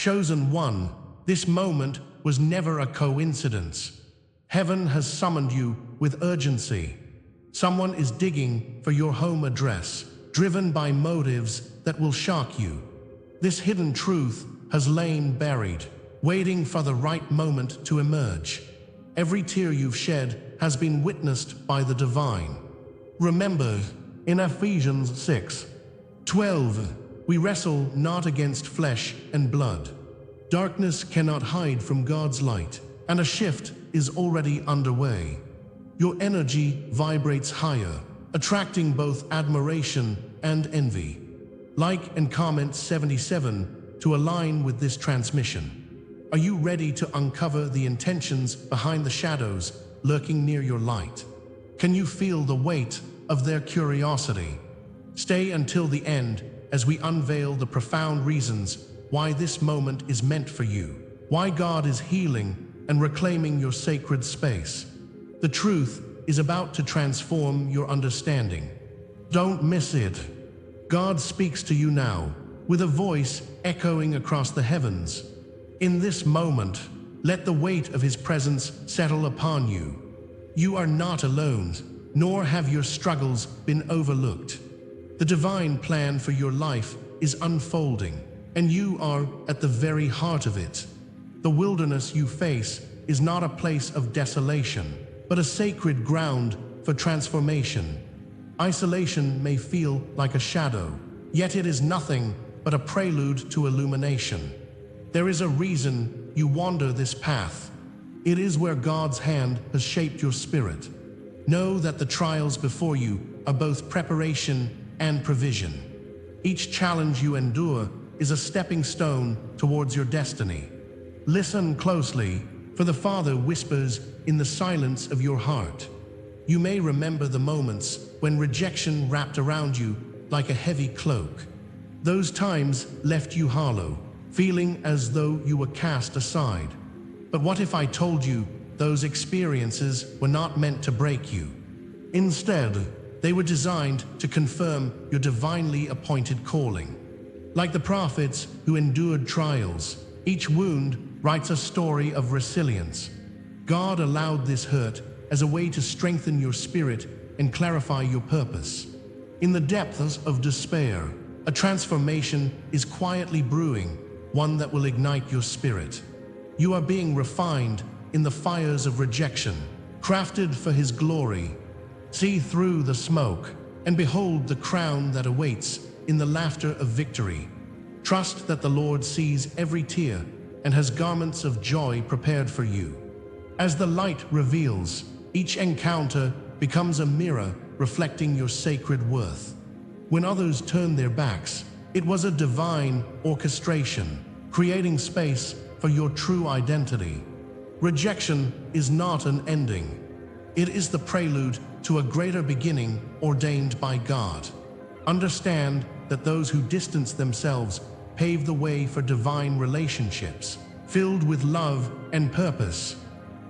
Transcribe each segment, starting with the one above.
Chosen one, this moment was never a coincidence. Heaven has summoned you with urgency. Someone is digging for your home address, driven by motives that will shock you. This hidden truth has lain buried, waiting for the right moment to emerge. Every tear you've shed has been witnessed by the divine. Remember, in Ephesians 6:12, we wrestle not against flesh and blood. Darkness cannot hide from God's light, and a shift is already underway. Your energy vibrates higher, attracting both admiration and envy. Like and comment 77 to align with this transmission. Are you ready to uncover the intentions behind the shadows lurking near your light? Can you feel the weight of their curiosity? Stay until the end as we unveil the profound reasons why this moment is meant for you, why God is healing and reclaiming your sacred space. The truth is about to transform your understanding. Don't miss it. God speaks to you now, with a voice echoing across the heavens. In this moment, let the weight of His presence settle upon you. You are not alone, nor have your struggles been overlooked. The divine plan for your life is unfolding, and you are at the very heart of it. The wilderness you face is not a place of desolation, but a sacred ground for transformation. Isolation may feel like a shadow, yet it is nothing but a prelude to illumination. There is a reason you wander this path. It is where God's hand has shaped your spirit. Know that the trials before you are both preparation and provision. Each challenge you endure is a stepping stone towards your destiny. Listen closely, for the Father whispers in the silence of your heart. You may remember the moments when rejection wrapped around you like a heavy cloak. Those times left you hollow, feeling as though you were cast aside. But what if I told you those experiences were not meant to break you? Instead, they were designed to confirm your divinely appointed calling. Like the prophets who endured trials, each wound writes a story of resilience. God allowed this hurt as a way to strengthen your spirit and clarify your purpose. In the depths of despair, a transformation is quietly brewing, one that will ignite your spirit. You are being refined in the fires of rejection, crafted for His glory. See through the smoke and behold the crown that awaits in the laughter of victory. Trust that the Lord sees every tear and has garments of joy prepared for you. As the light reveals, each encounter becomes a mirror reflecting your sacred worth. When others turned their backs, it was a divine orchestration, creating space for your true identity. Rejection is not an ending. It is the prelude to a greater beginning ordained by God. Understand that those who distance themselves pave the way for divine relationships, filled with love and purpose.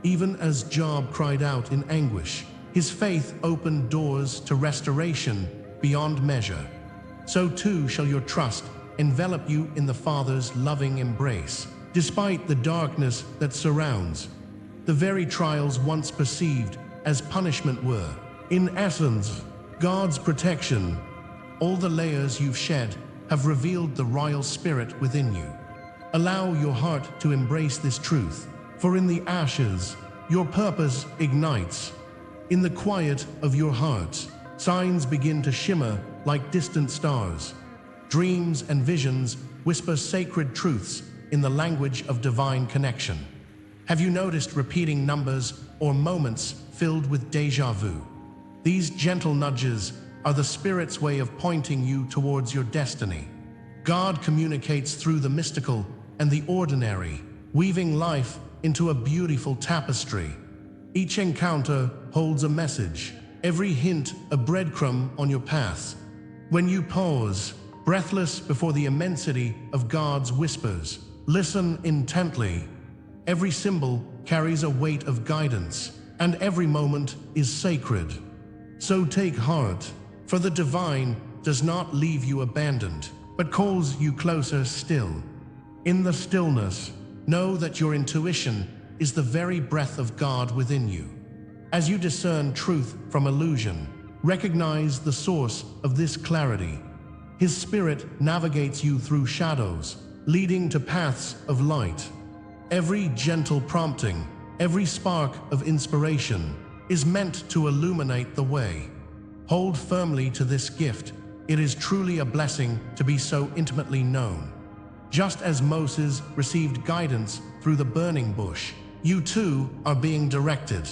Even as Job cried out in anguish, his faith opened doors to restoration beyond measure. So too shall your trust envelop you in the Father's loving embrace, despite the darkness that surrounds. The very trials once perceived as punishment were, in essence, God's protection. All the layers you've shed have revealed the royal spirit within you. Allow your heart to embrace this truth, for in the ashes, your purpose ignites. In the quiet of your heart, signs begin to shimmer like distant stars. Dreams and visions whisper sacred truths in the language of divine connection. Have you noticed repeating numbers or moments filled with déjà vu? These gentle nudges are the Spirit's way of pointing you towards your destiny. God communicates through the mystical and the ordinary, weaving life into a beautiful tapestry. Each encounter holds a message, every hint a breadcrumb on your path. When you pause, breathless before the immensity of God's whispers, listen intently. Every symbol carries a weight of guidance, and every moment is sacred. So take heart, for the divine does not leave you abandoned, but calls you closer still. In the stillness, know that your intuition is the very breath of God within you. As you discern truth from illusion, recognize the source of this clarity. His Spirit navigates you through shadows, leading to paths of light. Every gentle prompting, every spark of inspiration is meant to illuminate the way. Hold firmly to this gift. It is truly a blessing to be so intimately known. Just as Moses received guidance through the burning bush, you too are being directed.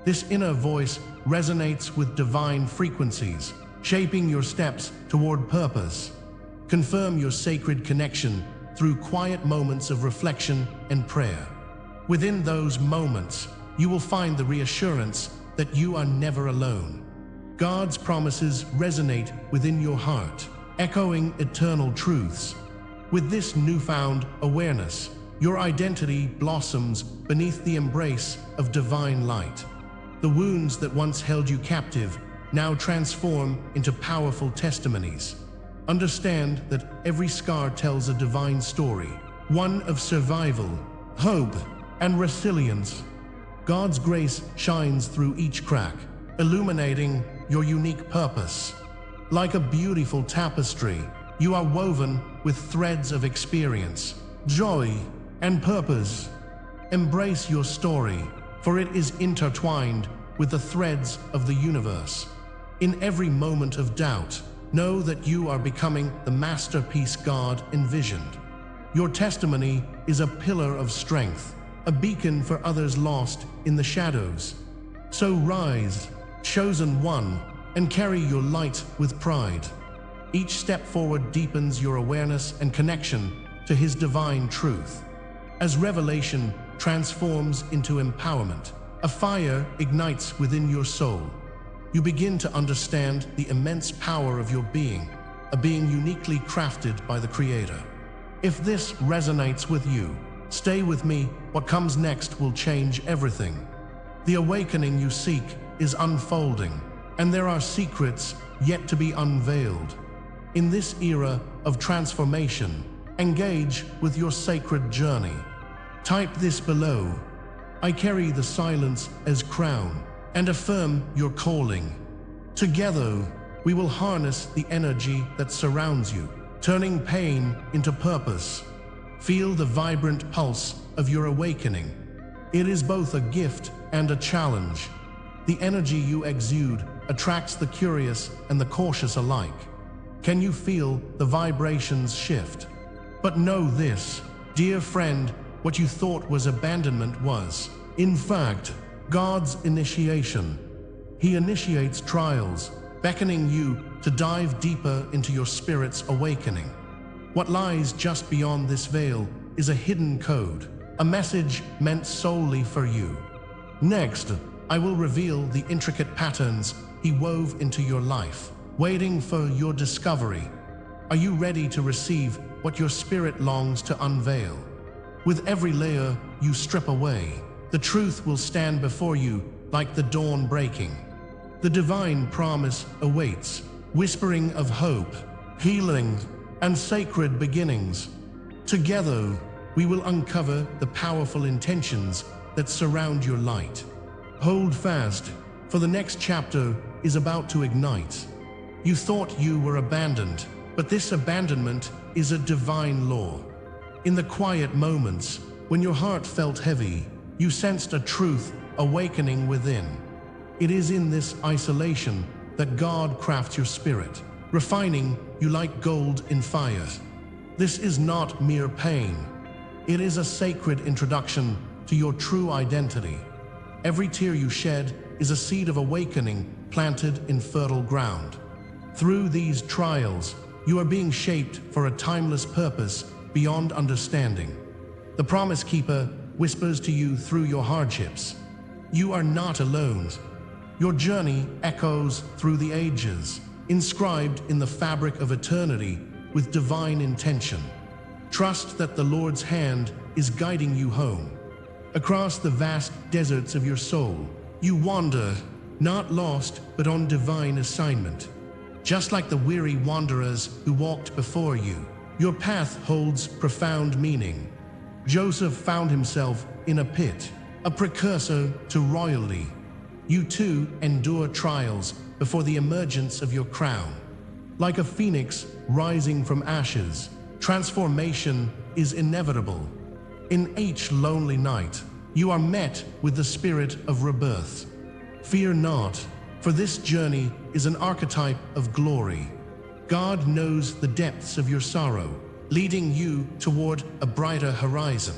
This inner voice resonates with divine frequencies, shaping your steps toward purpose. Confirm your sacred connection through quiet moments of reflection and prayer. Within those moments, you will find the reassurance that you are never alone. God's promises resonate within your heart, echoing eternal truths. With this newfound awareness, your identity blossoms beneath the embrace of divine light. The wounds that once held you captive now transform into powerful testimonies. Understand that every scar tells a divine story, one of survival, hope, and resilience. God's grace shines through each crack, illuminating your unique purpose. Like a beautiful tapestry, you are woven with threads of experience, joy, and purpose. Embrace your story, for it is intertwined with the threads of the universe. In every moment of doubt, know that you are becoming the masterpiece God envisioned. Your testimony is a pillar of strength, a beacon for others lost in the shadows. So rise, chosen one, and carry your light with pride. Each step forward deepens your awareness and connection to His divine truth. As revelation transforms into empowerment, a fire ignites within your soul. You begin to understand the immense power of your being, a being uniquely crafted by the Creator. If this resonates with you, stay with me. What comes next will change everything. The awakening you seek is unfolding, and there are secrets yet to be unveiled. In this era of transformation, engage with your sacred journey. Type this below: I carry the silence as crown, and affirm your calling. Together, we will harness the energy that surrounds you, turning pain into purpose. Feel the vibrant pulse of your awakening. It is both a gift and a challenge. The energy you exude attracts the curious and the cautious alike. Can you feel the vibrations shift? But know this, dear friend, what you thought was abandonment was, in fact, God's initiation. He initiates trials, beckoning you to dive deeper into your spirit's awakening. What lies just beyond this veil is a hidden code, a message meant solely for you. Next, I will reveal the intricate patterns He wove into your life, waiting for your discovery. Are you ready to receive what your spirit longs to unveil? With every layer you strip away, the truth will stand before you like the dawn breaking. The divine promise awaits, whispering of hope, healing, and sacred beginnings. Together, we will uncover the powerful intentions that surround your light. Hold fast, for the next chapter is about to ignite. You thought you were abandoned, but this abandonment is a divine law. In the quiet moments, when your heart felt heavy, you sensed a truth awakening within. It is in this isolation that God crafts your spirit, refining you like gold in fire. This is not mere pain. It is a sacred introduction to your true identity. Every tear you shed is a seed of awakening planted in fertile ground. Through these trials, you are being shaped for a timeless purpose beyond understanding. The Promise Keeper whispers to you through your hardships, you are not alone. Your journey echoes through the ages, inscribed in the fabric of eternity with divine intention. Trust that the Lord's hand is guiding you home. Across the vast deserts of your soul, you wander, not lost, but on divine assignment. Just like the weary wanderers who walked before you, Your path holds profound meaning. Joseph found himself in a pit, a precursor to royalty. You too endure trials before the emergence of your crown. Like a phoenix rising from ashes, transformation is inevitable. In each lonely night, you are met with the spirit of rebirth. Fear not, for this journey is an archetype of glory. God knows the depths of your sorrow, leading you toward a brighter horizon.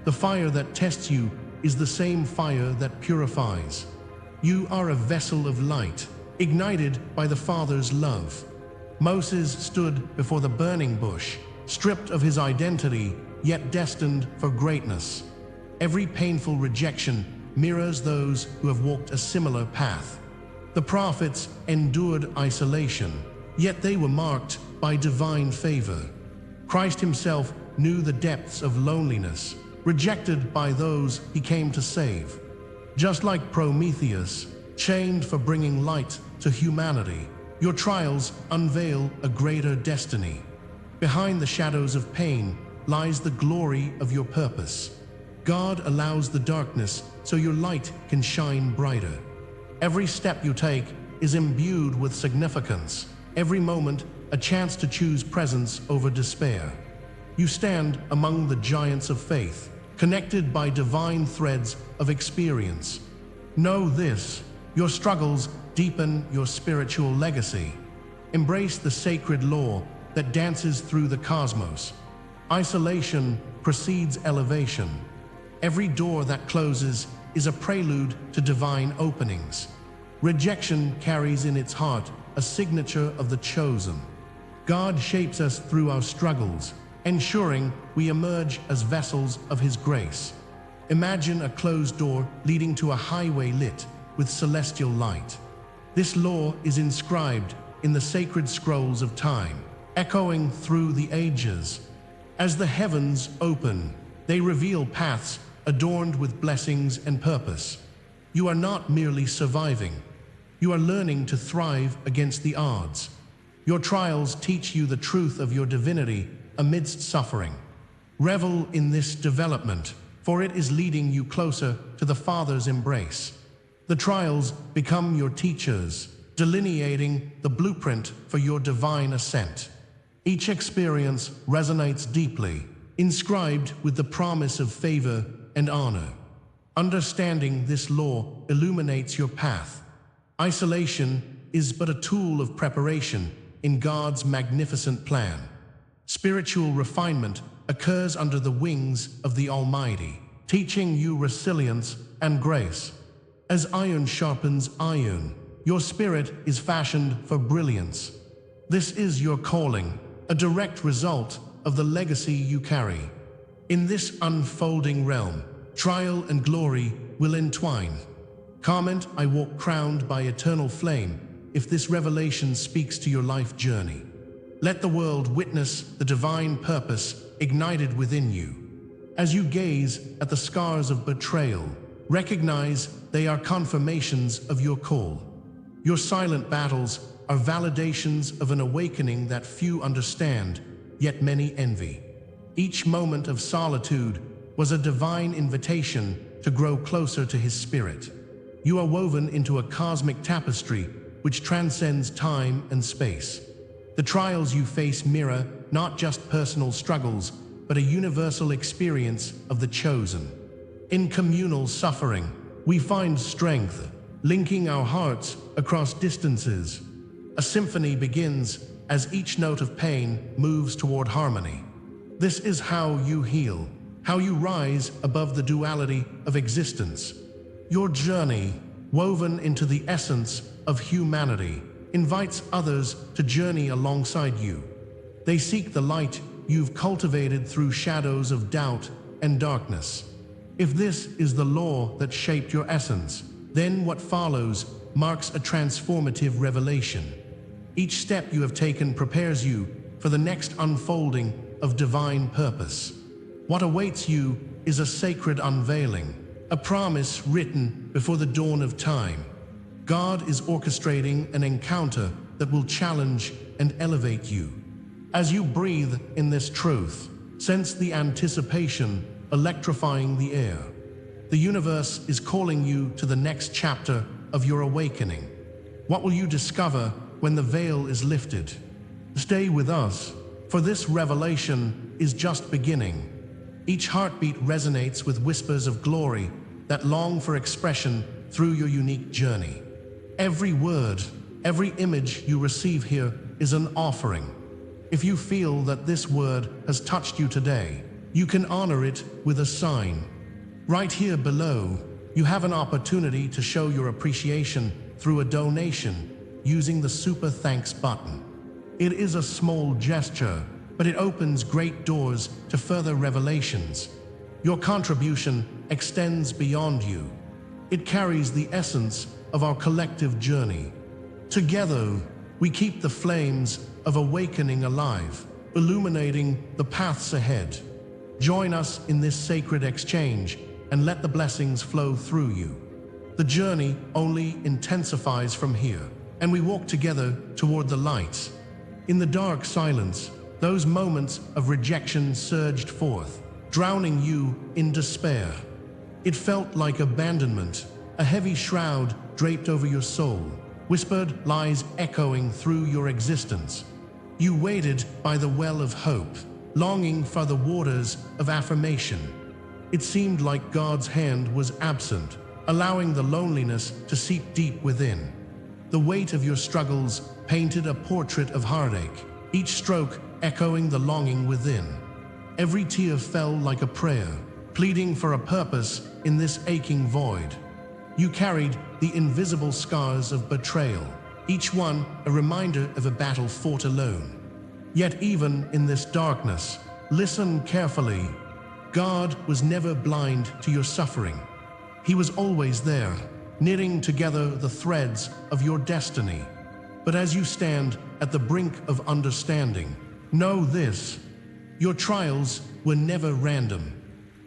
The fire that tests you is the same fire that purifies. You are a vessel of light, ignited by the Father's love. Moses stood before the burning bush, stripped of his identity, yet destined for greatness. Every painful rejection mirrors those who have walked a similar path. The prophets endured isolation, yet they were marked by divine favor. Christ himself knew the depths of loneliness, rejected by those he came to save. Just like Prometheus, chained for bringing light to humanity, your trials unveil a greater destiny. Behind the shadows of pain lies the glory of your purpose. God allows the darkness so your light can shine brighter. Every step you take is imbued with significance. Every moment, a chance to choose presence over despair. You stand among the giants of faith, connected by divine threads of experience. Know this, your struggles deepen your spiritual legacy. Embrace the sacred law that dances through the cosmos. Isolation precedes elevation. Every door that closes is a prelude to divine openings. Rejection carries in its heart a signature of the chosen. God shapes us through our struggles, ensuring we emerge as vessels of His grace. Imagine a closed door leading to a highway lit with celestial light. This law is inscribed in the sacred scrolls of time, echoing through the ages. As the heavens open, they reveal paths adorned with blessings and purpose. You are not merely surviving. You are learning to thrive against the odds. Your trials teach you the truth of your divinity amidst suffering. Revel in this development, for it is leading you closer to the Father's embrace. The trials become your teachers, delineating the blueprint for your divine ascent. Each experience resonates deeply, inscribed with the promise of favor and honor. Understanding this law illuminates your path. Isolation is but a tool of preparation in God's magnificent plan. Spiritual refinement occurs under the wings of the Almighty, teaching you resilience and grace. As iron sharpens iron, your spirit is fashioned for brilliance. This is your calling, a direct result of the legacy you carry. In this unfolding realm, trial and glory will entwine. Comment, I walk crowned by eternal flame, if this revelation speaks to your life journey. Let the world witness the divine purpose ignited within you. As you gaze at the scars of betrayal, recognize they are confirmations of your call. Your silent battles are validations of an awakening that few understand, yet many envy. Each moment of solitude was a divine invitation to grow closer to His Spirit. You are woven into a cosmic tapestry which transcends time and space. The trials you face mirror not just personal struggles, but a universal experience of the chosen. In communal suffering, we find strength, linking our hearts across distances. A symphony begins as each note of pain moves toward harmony. This is how you heal, how you rise above the duality of existence. Your journey, woven into the essence of humanity, invites others to journey alongside you. They seek the light you've cultivated through shadows of doubt and darkness. If this is the law that shaped your essence, then what follows marks a transformative revelation. Each step you have taken prepares you for the next unfolding of divine purpose. What awaits you is a sacred unveiling, a promise written before the dawn of time. God is orchestrating an encounter that will challenge and elevate you. As you breathe in this truth, sense the anticipation electrifying the air. The universe is calling you to the next chapter of your awakening. What will you discover when the veil is lifted? Stay with us, for this revelation is just beginning. Each heartbeat resonates with whispers of glory that long for expression through your unique journey. Every word, every image you receive here is an offering. If you feel that this word has touched you today, you can honor it with a sign. Right here below, you have an opportunity to show your appreciation through a donation using the Super Thanks button. It is a small gesture, but it opens great doors to further revelations. Your contribution extends beyond you. It carries the essence of our collective journey. Together, we keep the flames of awakening alive, illuminating the paths ahead. Join us in this sacred exchange and let the blessings flow through you. The journey only intensifies from here, and we walk together toward the light. In the dark silence, those moments of rejection surged forth, drowning you in despair. It felt like abandonment, a heavy shroud draped over your soul, whispered lies echoing through your existence. You waited by the well of hope, longing for the waters of affirmation. It seemed like God's hand was absent, allowing the loneliness to seep deep within. The weight of your struggles painted a portrait of heartache, each stroke echoing the longing within. Every tear fell like a prayer, pleading for a purpose in this aching void. You carried the invisible scars of betrayal, each one a reminder of a battle fought alone. Yet even in this darkness, listen carefully. God was never blind to your suffering. He was always there, knitting together the threads of your destiny. But as you stand at the brink of understanding, know this: your trials were never random.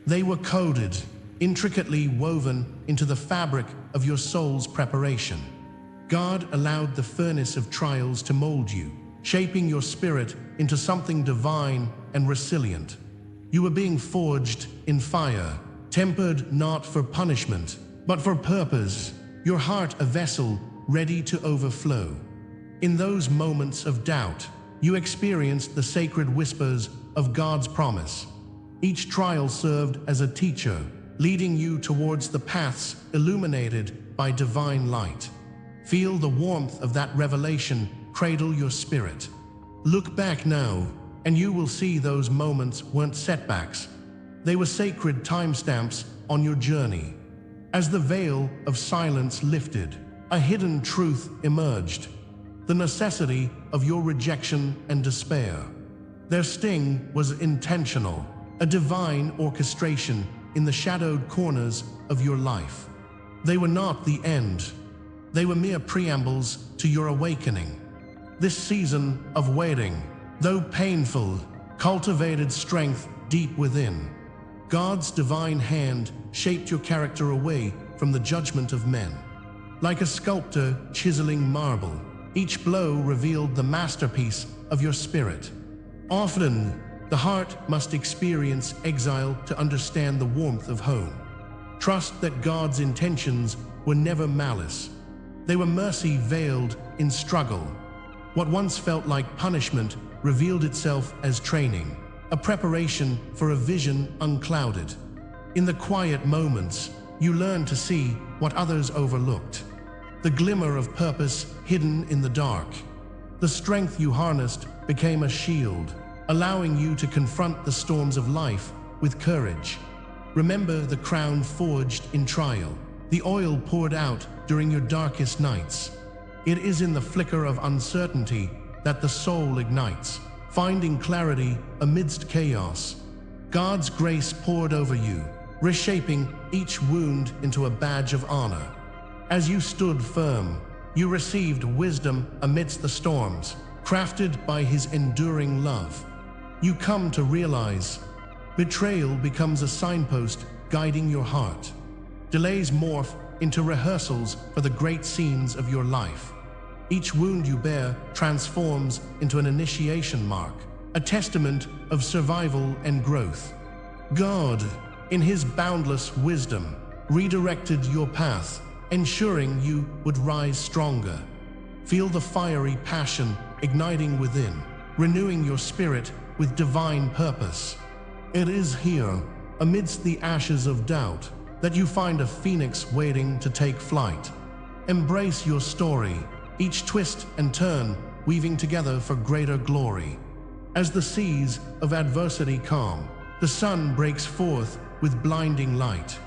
They were coded, intricately woven into the fabric of your soul's preparation. God allowed the furnace of trials to mold you, shaping your spirit into something divine and resilient. You were being forged in fire, tempered not for punishment, but for purpose, your heart a vessel ready to overflow. In those moments of doubt, you experienced the sacred whispers of God's promise. Each trial served as a teacher, leading you towards the paths illuminated by divine light. Feel the warmth of that revelation cradle your spirit. Look back now, and you will see those moments weren't setbacks. They were sacred timestamps on your journey. As the veil of silence lifted, a hidden truth emerged: the necessity of your rejection and despair. Their sting was intentional, a divine orchestration in the shadowed corners of your life. They were not the end. They were mere preambles to your awakening. This season of waiting, though painful, cultivated strength deep within. God's divine hand shaped your character away from the judgment of men. Like a sculptor chiseling marble, each blow revealed the masterpiece of your spirit. Often, the heart must experience exile to understand the warmth of home. Trust that God's intentions were never malice. They were mercy veiled in struggle. What once felt like punishment revealed itself as training, a preparation for a vision unclouded. In the quiet moments, you learn to see what others overlooked. The glimmer of purpose hidden in the dark. The strength you harnessed became a shield, allowing you to confront the storms of life with courage. Remember the crown forged in trial, the oil poured out during your darkest nights. It is in the flicker of uncertainty that the soul ignites, finding clarity amidst chaos. God's grace poured over you, reshaping each wound into a badge of honor. As you stood firm, you received wisdom amidst the storms, crafted by His enduring love. You come to realize betrayal becomes a signpost guiding your heart. Delays morph into rehearsals for the great scenes of your life. Each wound you bear transforms into an initiation mark, a testament of survival and growth. God, in His boundless wisdom, redirected your path, ensuring you would rise stronger. Feel the fiery passion igniting within, renewing your spirit with divine purpose. It is here, amidst the ashes of doubt, that you find a phoenix waiting to take flight. Embrace your story, each twist and turn weaving together for greater glory. As the seas of adversity calm, the sun breaks forth with blinding light.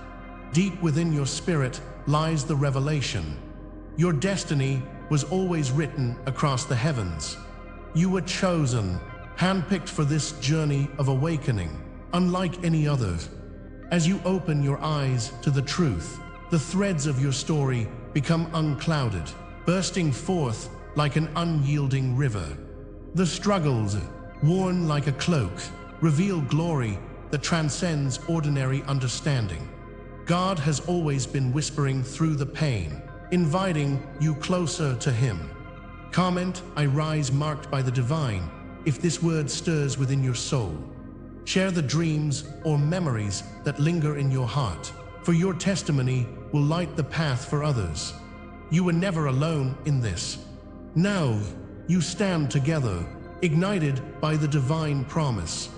Deep within your spirit lies the revelation. Your destiny was always written across the heavens. You were chosen, handpicked for this journey of awakening, unlike any other. As you open your eyes to the truth, the threads of your story become unclouded, bursting forth like an unyielding river. The struggles, worn like a cloak, reveal glory that transcends ordinary understanding. God has always been whispering through the pain, inviting you closer to Him. Comment, "I rise marked by the divine," if this word stirs within your soul. Share the dreams or memories that linger in your heart, for your testimony will light the path for others. You were never alone in this. Now, you stand together, ignited by the divine promise.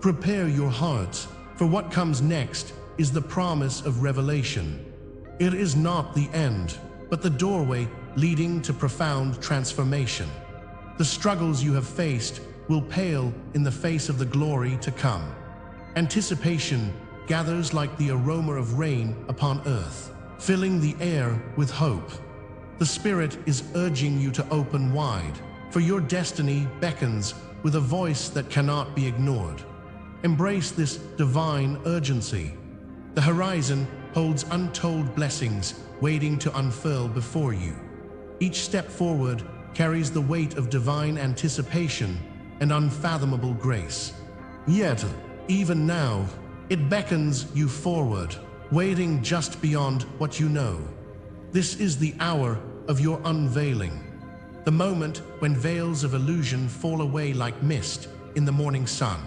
Prepare your hearts, for what comes next is the promise of revelation. It is not the end, but the doorway leading to profound transformation. The struggles you have faced will pale in the face of the glory to come. Anticipation gathers like the aroma of rain upon earth, filling the air with hope. The Spirit is urging you to open wide, for your destiny beckons with a voice that cannot be ignored. Embrace this divine urgency. The horizon holds untold blessings waiting to unfurl before you. Each step forward carries the weight of divine anticipation and unfathomable grace. Yet, even now, it beckons you forward, waiting just beyond what you know. This is the hour of your unveiling, the moment when veils of illusion fall away like mist in the morning sun.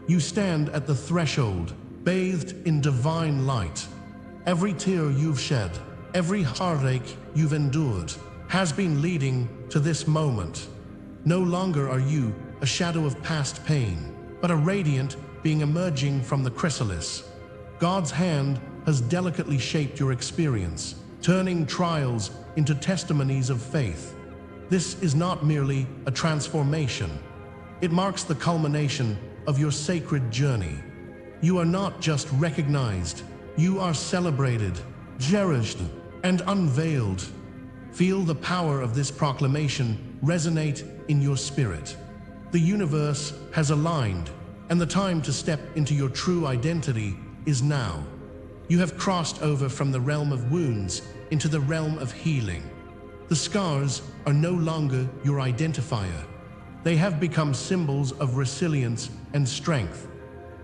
You stand at the threshold, bathed in divine light. Every tear you've shed, every heartache you've endured, has been leading to this moment. No longer are you a shadow of past pain, but a radiant being emerging from the chrysalis. God's hand has delicately shaped your experience, turning trials into testimonies of faith. This is not merely a transformation. It marks the culmination of your sacred journey. You are not just recognized, you are celebrated, cherished, and unveiled. Feel the power of this proclamation resonate in your spirit. The universe has aligned, and the time to step into your true identity is now. You have crossed over from the realm of wounds into the realm of healing. The scars are no longer your identifier. They have become symbols of resilience and strength.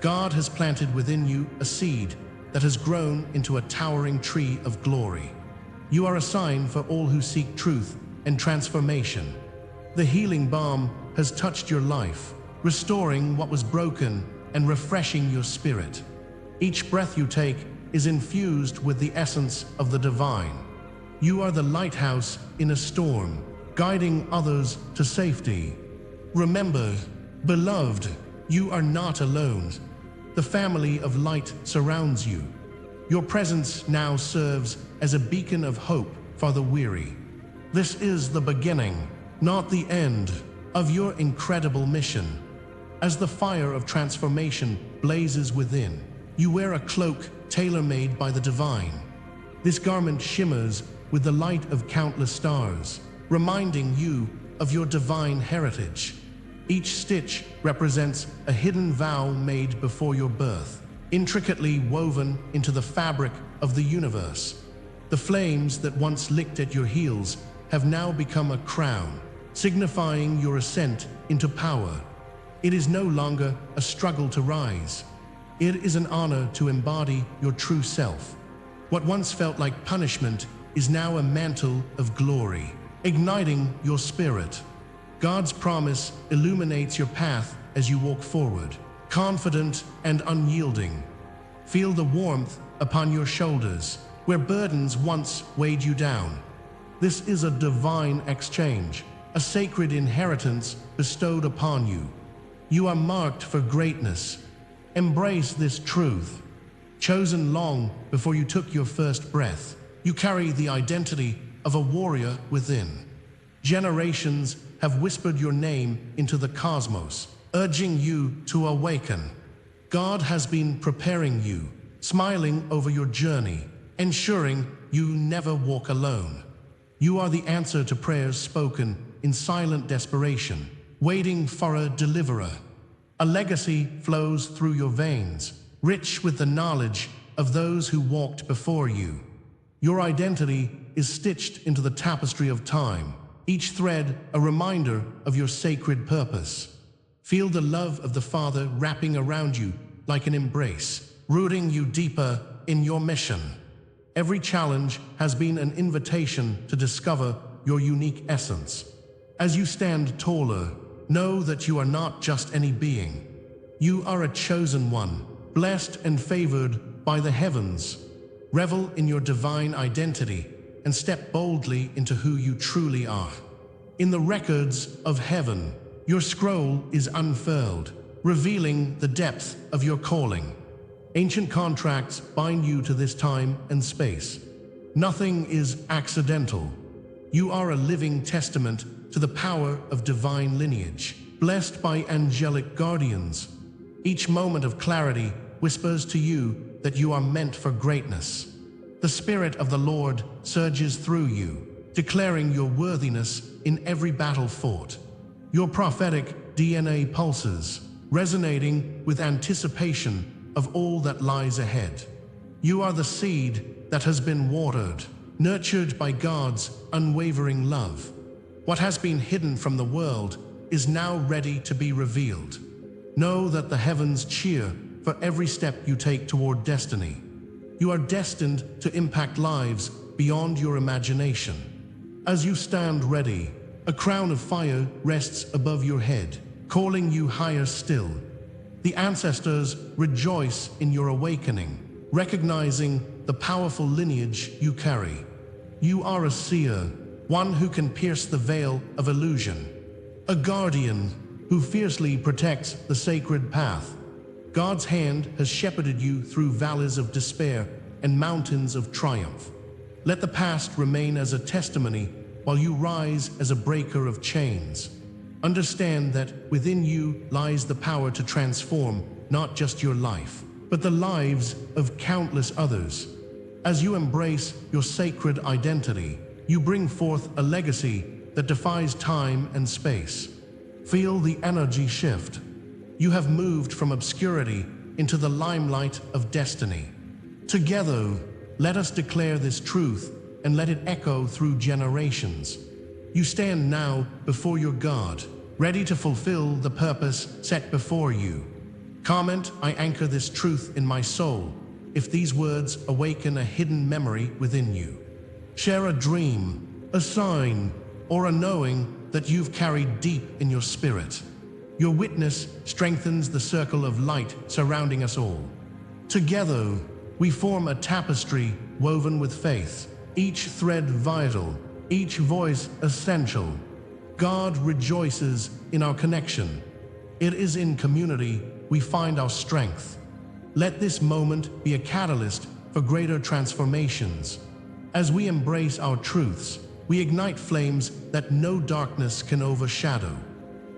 God has planted within you a seed that has grown into a towering tree of glory. You are a sign for all who seek truth and transformation. The healing balm has touched your life, restoring what was broken and refreshing your spirit. Each breath you take is infused with the essence of the divine. You are the lighthouse in a storm, guiding others to safety. Remember, beloved, you are not alone. The family of light surrounds you. Your presence now serves as a beacon of hope for the weary. This is the beginning, not the end, of your incredible mission. As the fire of transformation blazes within, you wear a cloak tailor-made by the divine. This garment shimmers with the light of countless stars, reminding you of your divine heritage. Each stitch represents a hidden vow made before your birth, intricately woven into the fabric of the universe. The flames that once licked at your heels have now become a crown, signifying your ascent into power. It is no longer a struggle to rise. It is an honor to embody your true self. What once felt like punishment is now a mantle of glory, igniting your spirit. God's promise illuminates your path as you walk forward, confident and unyielding. Feel the warmth upon your shoulders, where burdens once weighed you down. This is a divine exchange, a sacred inheritance bestowed upon you. You are marked for greatness. Embrace this truth. Chosen long before you took your first breath, you carry the identity of a warrior within. Generations have whispered your name into the cosmos, urging you to awaken. God has been preparing you, smiling over your journey, ensuring you never walk alone. You are the answer to prayers spoken in silent desperation, waiting for a deliverer. A legacy flows through your veins, rich with the knowledge of those who walked before you. Your identity is stitched into the tapestry of time, each thread a reminder of your sacred purpose. Feel the love of the Father wrapping around you like an embrace, rooting you deeper in your mission. Every challenge has been an invitation to discover your unique essence. As you stand taller, know that you are not just any being. You are a chosen one, blessed and favored by the heavens. Revel in your divine identity and step boldly into who you truly are. In the records of heaven, your scroll is unfurled, revealing the depth of your calling. Ancient contracts bind you to this time and space. Nothing is accidental. You are a living testament to the power of divine lineage, blessed by angelic guardians. Each moment of clarity whispers to you that you are meant for greatness. The Spirit of the Lord surges through you, declaring your worthiness in every battle fought. Your prophetic DNA pulses, resonating with anticipation of all that lies ahead. You are the seed that has been watered, nurtured by God's unwavering love. What has been hidden from the world is now ready to be revealed. Know that the heavens cheer for every step you take toward destiny. You are destined to impact lives beyond your imagination. As you stand ready, a crown of fire rests above your head, calling you higher still. The ancestors rejoice in your awakening, recognizing the powerful lineage you carry. You are a seer, one who can pierce the veil of illusion, a guardian who fiercely protects the sacred path. God's hand has shepherded you through valleys of despair and mountains of triumph. Let the past remain as a testimony while you rise as a breaker of chains. Understand that within you lies the power to transform not just your life, but the lives of countless others. As you embrace your sacred identity, you bring forth a legacy that defies time and space. Feel the energy shift. You have moved from obscurity into the limelight of destiny. Together, let us declare this truth and let it echo through generations. You stand now before your God, ready to fulfill the purpose set before you. Comment, "I anchor this truth in my soul," if these words awaken a hidden memory within you. Share a dream, a sign, or a knowing that you've carried deep in your spirit. Your witness strengthens the circle of light surrounding us all. Together, we form a tapestry woven with faith, each thread vital, each voice essential. God rejoices in our connection. It is in community we find our strength. Let this moment be a catalyst for greater transformations. As we embrace our truths, we ignite flames that no darkness can overshadow.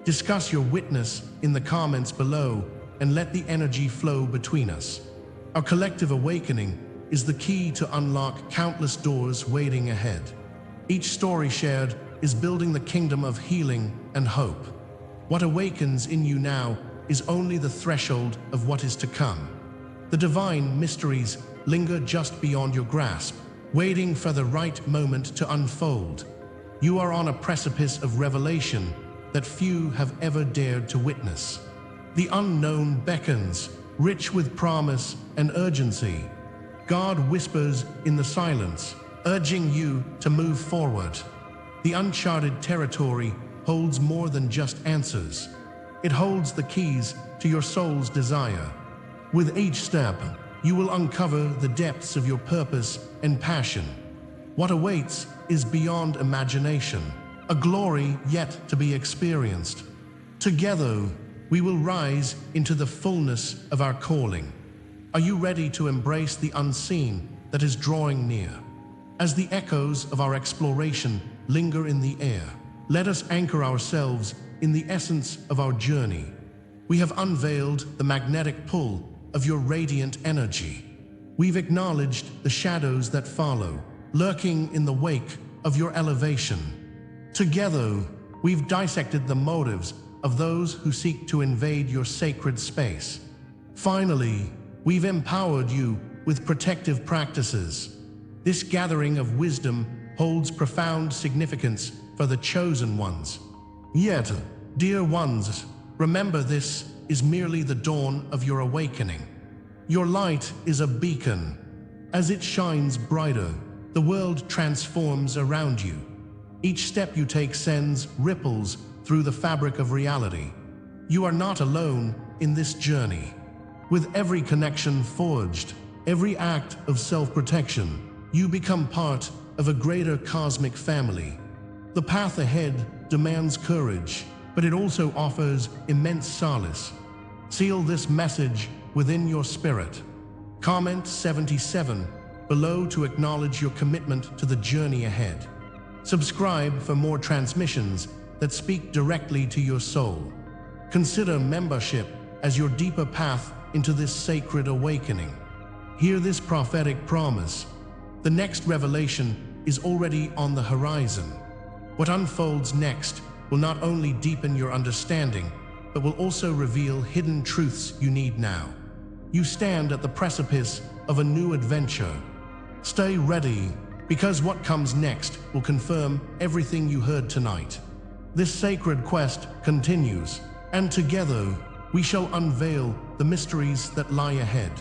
Discuss your witness in the comments below and let the energy flow between us. Our collective awakening is the key to unlock countless doors waiting ahead. Each story shared is building the kingdom of healing and hope. What awakens in you now is only the threshold of what is to come. The divine mysteries linger just beyond your grasp, waiting for the right moment to unfold. You are on a precipice of revelation that few have ever dared to witness. The unknown beckons, rich with promise and urgency. God whispers in the silence, urging you to move forward. The uncharted territory holds more than just answers. It holds the keys to your soul's desire. With each step, you will uncover the depths of your purpose and passion. What awaits is beyond imagination, a glory yet to be experienced. Together, we will rise into the fullness of our calling. Are you ready to embrace the unseen that is drawing near? As the echoes of our exploration linger in the air, let us anchor ourselves in the essence of our journey. We have unveiled the magnetic pull of your radiant energy. We've acknowledged the shadows that follow, lurking in the wake of your elevation. Together, we've dissected the motives of those who seek to invade your sacred space. Finally, we've empowered you with protective practices. This gathering of wisdom holds profound significance for the chosen ones. Yet, dear ones, remember this is merely the dawn of your awakening. Your light is a beacon. As it shines brighter, the world transforms around you. Each step you take sends ripples through the fabric of reality. You are not alone in this journey. With every connection forged, every act of self-protection, you become part of a greater cosmic family. The path ahead demands courage, but it also offers immense solace. Seal this message within your spirit. Comment 77 below to acknowledge your commitment to the journey ahead. Subscribe for more transmissions that speak directly to your soul. Consider membership as your deeper path into this sacred awakening. Hear this prophetic promise. The next revelation is already on the horizon. What unfolds next will not only deepen your understanding, but will also reveal hidden truths you need now. You stand at the precipice of a new adventure. Stay ready, because what comes next will confirm everything you heard tonight. This sacred quest continues, and together we shall unveil the mysteries that lie ahead.